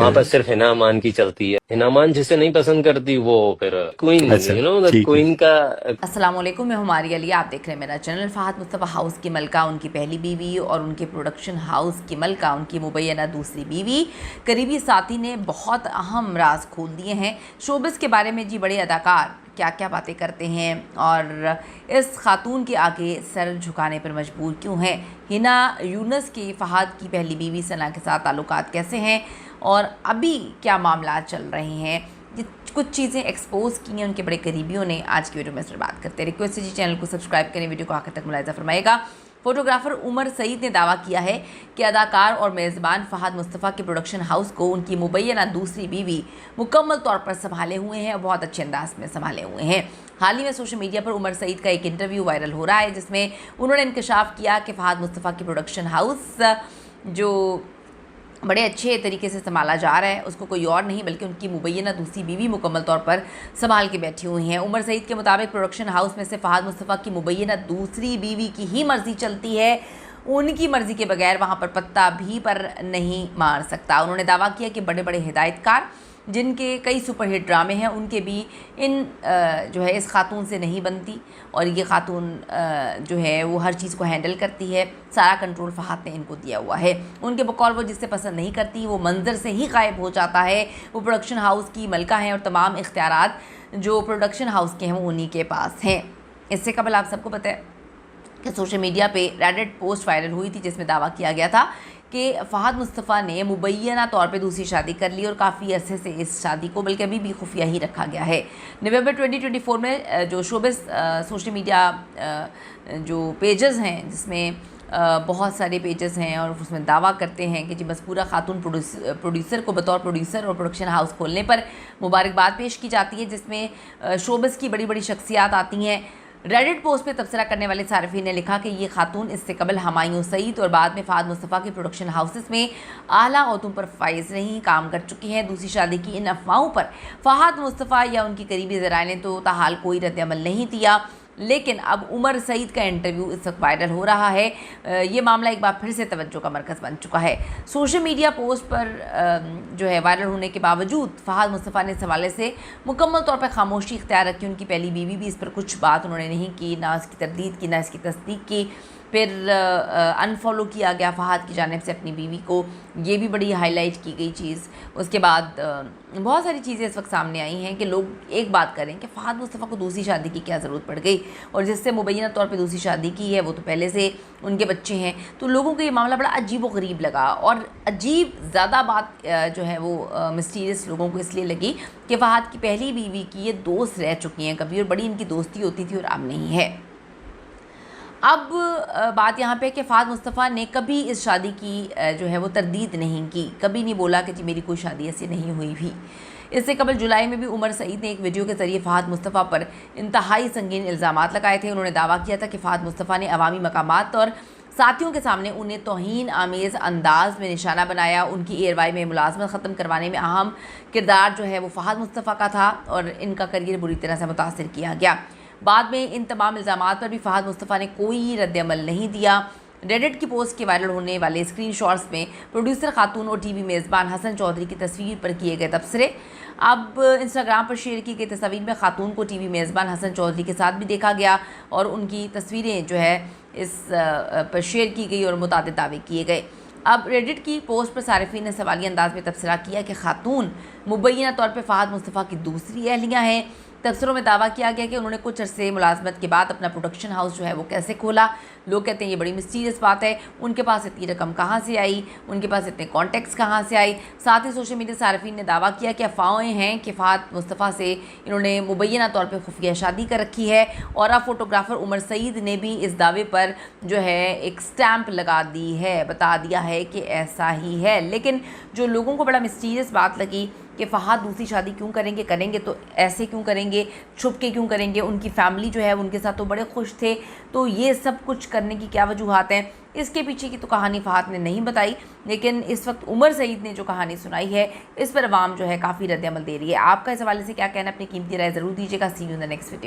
वहाँ पर सिर्फ हिना अमान की चलती है। हिना अमान जिसे नहीं पसंद करती वो फिर क्वीन, अच्छा, द ठीक है। क्वीन का। अस्सलाम वालेकुम, मैं हुमारी अली, आप देख रहे हैं मेरा चैनल। फहद मुस्तफ़ा हाउस की मलका, उनकी पहली बीवी और उनके प्रोडक्शन हाउस की मलका, उनकी मुबैना दूसरी बीवी, करीबी साथी ने बहुत अहम राज खोल दिए हैं शोबिस के बारे में। जी, बड़े अदाकार क्या क्या बातें करते हैं और इस खातून के आगे सर झुकाने पर मजबूर क्यों हैं। हिना यूनुस के फ़हद की पहली बीवी सना के साथ ताल्लुकात कैसे हैं और अभी क्या मामला चल रहे हैं, ये कुछ चीज़ें एक्सपोज की हैं उनके बड़े करीबियों ने। आज की वीडियो में इस पर बात करते हैं। रिक्वेस्ट है जी, चैनल को सब्सक्राइब करें, वीडियो को आखिर तक मुलाहिजा फरमाएगा। फोटोग्राफर उमर सईद ने दावा किया है कि अदाकार और मेज़बान फ़हद मुस्तफ़ा के प्रोडक्शन हाउस को उनकी मुबैना दूसरी बीवी मुकम्मल तौर पर संभाले हुए हैं और बहुत अच्छे अंदाज में संभाले हुए हैं। हाल ही में सोशल मीडिया पर उमर सईद का एक इंटरव्यू वायरल हो रहा है जिसमें उन्होंने इंकशाफ किया कि फ़हद मुस्तफ़ा की प्रोडक्शन हाउस जो बड़े अच्छे तरीके से संभाला जा रहा है उसको कोई और नहीं बल्कि उनकी मुबैना दूसरी बीवी मुकम्मल तौर पर संभाल के बैठी हुई हैं। उमर सईद के मुताबिक प्रोडक्शन हाउस में से फ़हद मुस्तफ़ा की मुबैना दूसरी बीवी की ही मर्ज़ी चलती है, उनकी मर्ज़ी के बगैर वहाँ पर पत्ता भी पर नहीं मार सकता। उन्होंने दावा किया कि बड़े बड़े हिदायतकार जिनके कई सुपरहिट ड्रामे हैं उनके भी इन जो है इस खातून से नहीं बनती और ये खातून जो है वो हर चीज़ को हैंडल करती है। सारा कंट्रोल फ़हद ने इनको दिया हुआ है। उनके बकौल वो जिससे पसंद नहीं करती वो मंजर से ही गायब हो जाता है। वो प्रोडक्शन हाउस की मलका हैं और तमाम इख्तियारात जो प्रोडक्शन हाउस के हैं वो उन्हीं के पास हैं। इससे कबल आप सबको पता है कि सोशल मीडिया पे रेडिट पोस्ट वायरल हुई थी जिसमें दावा किया गया था कि फ़हद मुस्तफ़ा ने मुबैना तौर पे दूसरी शादी कर ली और काफ़ी अरसे से इस शादी को बल्कि अभी भी खुफिया ही रखा गया है। नवंबर 2024 में जो शोबिस सोशल मीडिया जो पेजेस हैं जिसमें बहुत सारे पेजेस हैं और उसमें दावा करते हैं कि जी मज़कूरा खातून प्रोड्यूसर को बतौर प्रोड्यूसर और प्रोडक्शन हाउस खोलने पर मुबारकबाद पेश की जाती है, जिसमें शोबिस की बड़ी बड़ी शख्सियात आती हैं। रेडिट पोस्ट पे तबसरा करने वाले सारिफीन ने लिखा कि ये खातून इससे कबल हुमायूं सईद और बाद में फ़हद मुस्तफ़ा के प्रोडक्शन हाउसेस में आला ओहदों पर फाइज रही काम कर चुकी हैं। दूसरी शादी की इन अफवाहों पर फ़हद मुस्तफ़ा या उनकी करीबी ज़राए ने तो ताहाल कोई रद्द-ए-अमल नहीं दिया, लेकिन अब उमर सईद का इंटरव्यू इस वक्त वायरल हो रहा है। ये मामला एक बार फिर से तवज्जो का मरकज़ बन चुका है। सोशल मीडिया पोस्ट पर जो है वायरल होने के बावजूद फ़हद मुस्तफ़ा ने इस हवाले से मुकम्मल तौर पर खामोशी इख्तियार रखी। उनकी पहली बीवी भी इस पर कुछ बात उन्होंने नहीं की, ना इसकी तरदीद की ना इसकी तस्दीक की। फिर अनफॉलो किया गया फ़हद की जानिब से अपनी बीवी को, ये भी बड़ी हाईलाइट की गई चीज़। उसके बाद बहुत सारी चीज़ें इस वक्त सामने आई हैं कि लोग एक बात करें कि फ़हद मुस्तफ़ा को दूसरी शादी की क्या ज़रूरत पड़ गई और जिससे मुबैना तौर पे दूसरी शादी की है वो तो पहले से उनके बच्चे हैं। तो लोगों को ये मामला बड़ा अजीब व गरीब लगा और अजीब ज़्यादा बात जो है वो मिस्टीरियस लोगों को इसलिए लगी कि फ़हद की पहली बीवी की ये दोस्त रह चुकी हैं कभी और बड़ी इनकी दोस्ती होती थी और अब नहीं है। अब बात यहाँ पे कि फ़हद मुस्तफ़ा ने कभी इस शादी की जो है वो तरदीद नहीं की, कभी नहीं बोला कि जी मेरी कोई शादी ऐसी नहीं हुई भी। इससे कबल जुलाई में भी उमर सईद ने एक वीडियो के ज़रिए फ़हद मुस्तफ़ा पर इंतहाई संगीन इल्ज़ामात लगाए थे। उन्होंने दावा किया था कि फ़हद मुस्तफ़ा ने अवामी मकामात और साथियों के सामने उन्हें तौहीन आमेज़ अंदाज में निशाना बनाया। उनकी एयरवाई में मुलाजमत ख़त्म करवाने में अहम किरदार जो है वो फ़हद मुस्तफ़ा का था और इनका करियर बुरी तरह से मुतासर किया गया। बाद में इन तमाम इल्ज़ामात पर भी फ़हद मुस्तफ़ा ने कोई रद्द-ए-अमल नहीं दिया। रेडिट की पोस्ट के वायरल होने वाले स्क्रीनशॉट्स में प्रोड्यूसर खातून और टीवी मेज़बान हसन चौधरी की तस्वीर पर किए गए तबसरे अब इंस्टाग्राम पर शेयर की गई तस्वीर में खातून को टीवी मेज़बान हसन चौधरी के साथ भी देखा गया और उनकी तस्वीरें जो है इस पर शेयर की गई और मुतादिद दावे किए गए। अब रेडिट की पोस्ट पर सारिफीन ने सवालिया अंदाज में तबसरा किया कि खातून मुबैना तौर पर फ़हद मुस्तफ़ा की दूसरी अहलिया हैं। तबसरों में दावा किया गया कि उन्होंने कुछ अरसे मुलाजमत के बाद अपना प्रोडक्शन हाउस जो है वो कैसे खोला। लोग कहते हैं ये बड़ी मिस्टीरियस बात है, उनके पास इतनी रकम कहाँ से आई, उनके पास इतने कॉन्टैक्ट्स कहाँ से आई। साथ ही सोशल मीडिया सारिफीन ने दावा किया कि अफवाहें हैं कि फ़हद मुस्तफ़ा से इन्होंने मुबैना तौर पर खुफिया शादी कर रखी है और अब फोटोग्राफर उमर सईद ने भी इस दावे पर जो है एक स्टैंप लगा दी है, बता दिया है कि ऐसा ही है। लेकिन जो लोगों को बड़ा मिस्टीरियस बात लगी कि फ़हद दूसरी शादी क्यों करेंगे तो ऐसे क्यों करेंगे, छुप के क्यों करेंगे, उनकी फ़ैमिली जो है उनके साथ तो बड़े खुश थे, तो ये सब कुछ करने की क्या वजूहात हैं। इसके पीछे की तो कहानी फ़हद ने नहीं बताई, लेकिन इस वक्त उमर सईद ने जो कहानी सुनाई है इस पर अवाम जो है काफ़ी रद्द-ए-अमल दे रही है। आपका इस हवाले से क्या कहना, अपनी कीमती राय ज़रूर दीजिएगा। See you in the next video.